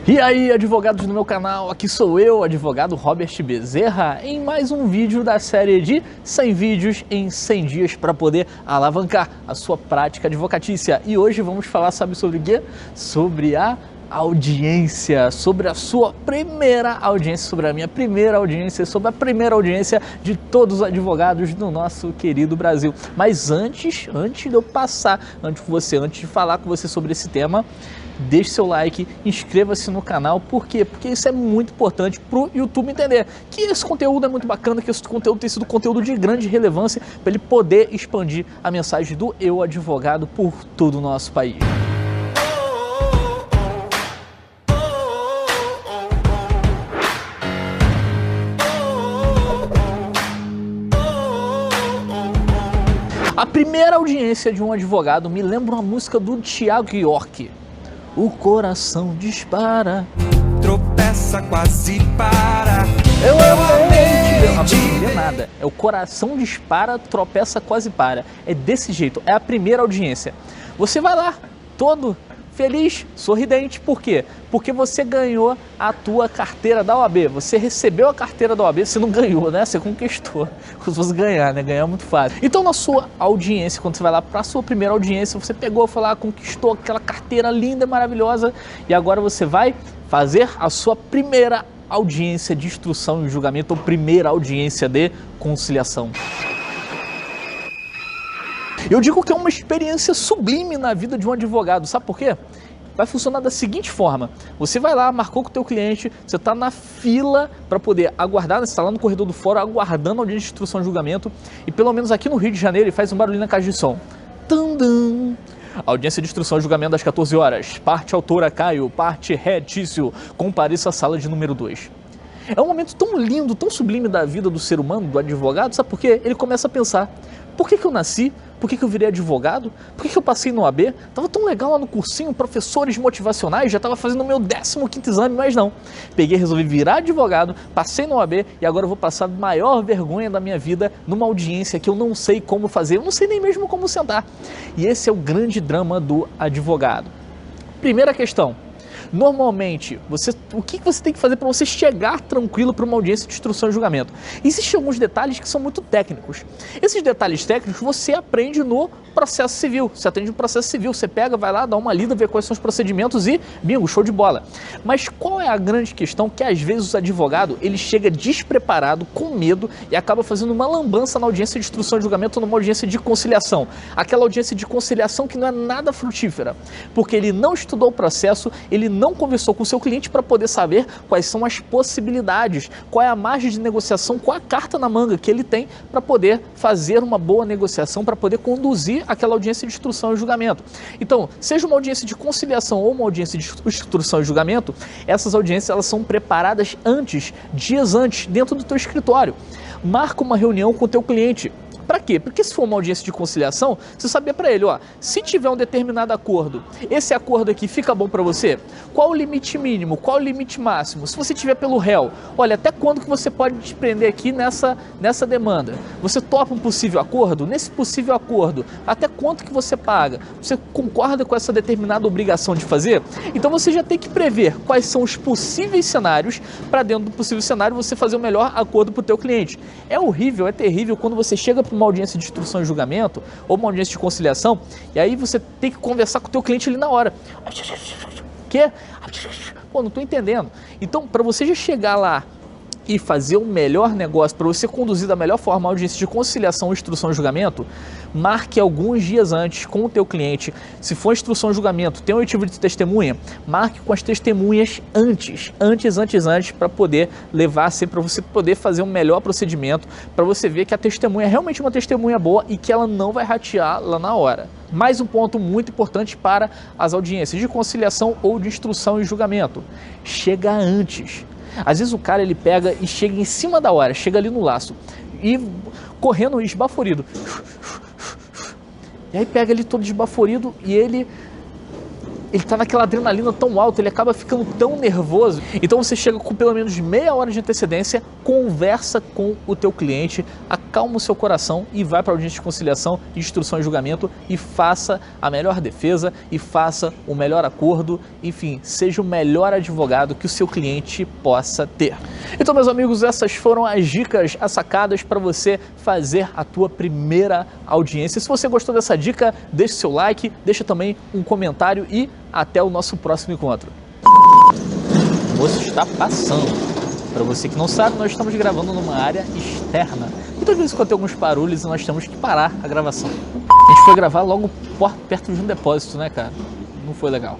E aí, advogados do meu canal, aqui sou eu, advogado Robert Bezerra, em mais um vídeo da série de 100 vídeos em 100 dias para poder alavancar a sua prática advocatícia. E hoje vamos falar, sabe sobre o quê? Sobre a audiência, sobre a sua primeira audiência, sobre a minha primeira audiência, sobre a primeira audiência de todos os advogados do nosso querido Brasil. Mas antes de eu passar, antes de falar com você sobre esse tema, deixe seu like, inscreva-se no canal. Por quê? Porque isso é muito importante para o YouTube entender que esse conteúdo é muito bacana, que esse conteúdo tem sido conteúdo de grande relevância para ele poder expandir a mensagem do Eu Advogado por todo o nosso país. A primeira audiência de um advogado me lembra uma música do Thiago York. O coração dispara, tropeça, quase para. Eu amei. Não é nada. É o coração dispara, tropeça, quase para. É desse jeito. É a primeira audiência. Você vai lá, todo feliz, sorridente. Por quê? Porque você ganhou a tua carteira da OAB. Você recebeu a carteira da OAB. Você não ganhou, né? Você conquistou. Se você ganhar, né? Ganhar é muito fácil. Então, na sua audiência, quando você vai lá para a sua primeira audiência, você pegou, foi lá, conquistou aquela carteira linda, maravilhosa. E agora você vai fazer a sua primeira audiência de instrução e julgamento, ou primeira audiência de conciliação. Eu digo que é uma experiência sublime na vida de um advogado, sabe por quê? Vai funcionar da seguinte forma: você vai lá, marcou com o teu cliente, você está na fila para poder aguardar, você está lá no corredor do fórum aguardando a audiência de instrução e julgamento, e pelo menos aqui no Rio de Janeiro ele faz um barulhinho na caixa de som. Tandam! Audiência de instrução e julgamento das 14 horas, parte autora Caio, parte Retício, compareça à sala de número 2. É um momento tão lindo, tão sublime da vida do ser humano, do advogado, sabe por quê? Ele começa a pensar: por que eu nasci? Por que eu virei advogado? Por que eu passei no AB? Tava tão legal lá no cursinho, professores motivacionais, já estava fazendo o meu 15º exame, mas não. Peguei, resolvi virar advogado, passei no AB e agora eu vou passar a maior vergonha da minha vida numa audiência que eu não sei como fazer, eu não sei nem mesmo como sentar. E esse é o grande drama do advogado. Primeira questão. Normalmente, o que você tem que fazer para você chegar tranquilo para uma audiência de instrução e julgamento? Existem alguns detalhes que são muito técnicos. Esses detalhes técnicos você aprende no processo civil. Você atende um processo civil, você pega, vai lá, dá uma lida, vê quais são os procedimentos e bingo, show de bola. Mas qual é a grande questão? Que às vezes o advogado, ele chega despreparado, com medo e acaba fazendo uma lambança na audiência de instrução e julgamento, numa audiência de conciliação. Aquela audiência de conciliação que não é nada frutífera, porque ele não estudou o processo, ele não conversou com o seu cliente para poder saber quais são as possibilidades, qual é a margem de negociação, qual a carta na manga que ele tem para poder fazer uma boa negociação, para poder conduzir aquela audiência de instrução e julgamento. Então, seja uma audiência de conciliação ou uma audiência de instrução e julgamento, essas audiências elas são preparadas antes, dias antes, dentro do teu escritório. Marca uma reunião com o teu cliente. Para quê? Porque se for uma audiência de conciliação, você sabia para ele, ó, se tiver um determinado acordo, esse acordo aqui fica bom para você? Qual o limite mínimo? Qual o limite máximo? Se você tiver pelo réu, olha, até quando que você pode te prender aqui nessa demanda? Você topa um possível acordo? Nesse possível acordo, até quanto que você paga? Você concorda com essa determinada obrigação de fazer? Então você já tem que prever quais são os possíveis cenários para dentro do possível cenário você fazer o melhor acordo para o teu cliente. É horrível, é terrível quando você chega para uma audiência de instrução e julgamento ou uma audiência de conciliação e aí você tem que conversar com o teu cliente ali na hora. Quê? Pô, não tô entendendo. Então, para você já chegar lá e fazer o melhor negócio, para você conduzir da melhor forma a audiência de conciliação, instrução e julgamento, marque alguns dias antes com o teu cliente. Se for instrução e julgamento, tem um oitivo de testemunha, marque com as testemunhas antes, para poder levar assim, para você poder fazer um melhor procedimento, para você ver que a testemunha é realmente uma testemunha boa e que ela não vai ratear lá na hora. Mais um ponto muito importante para as audiências de conciliação ou de instrução e julgamento: chega antes. Às vezes o cara ele pega e chega em cima da hora, chega ali no laço e correndo esbaforido. E aí pega ele todo esbaforido e ele tá naquela adrenalina tão alta, ele acaba ficando tão nervoso. Então você chega com pelo menos meia hora de antecedência, conversa com o teu cliente, acalma o seu coração e vai para a audiência de conciliação, instrução e julgamento e faça a melhor defesa e faça o melhor acordo, enfim, seja o melhor advogado que o seu cliente possa ter. Então, meus amigos, essas foram as dicas, as sacadas para você fazer a tua primeira audiência. Se você gostou dessa dica, deixe seu like, deixa também um comentário e até o nosso próximo encontro. O moço está passando. Para você que não sabe, nós estamos gravando numa área externa. Então, às vezes, quando tem alguns barulhos, nós temos que parar a gravação. A gente foi gravar logo perto de um depósito, né, cara? Não foi legal.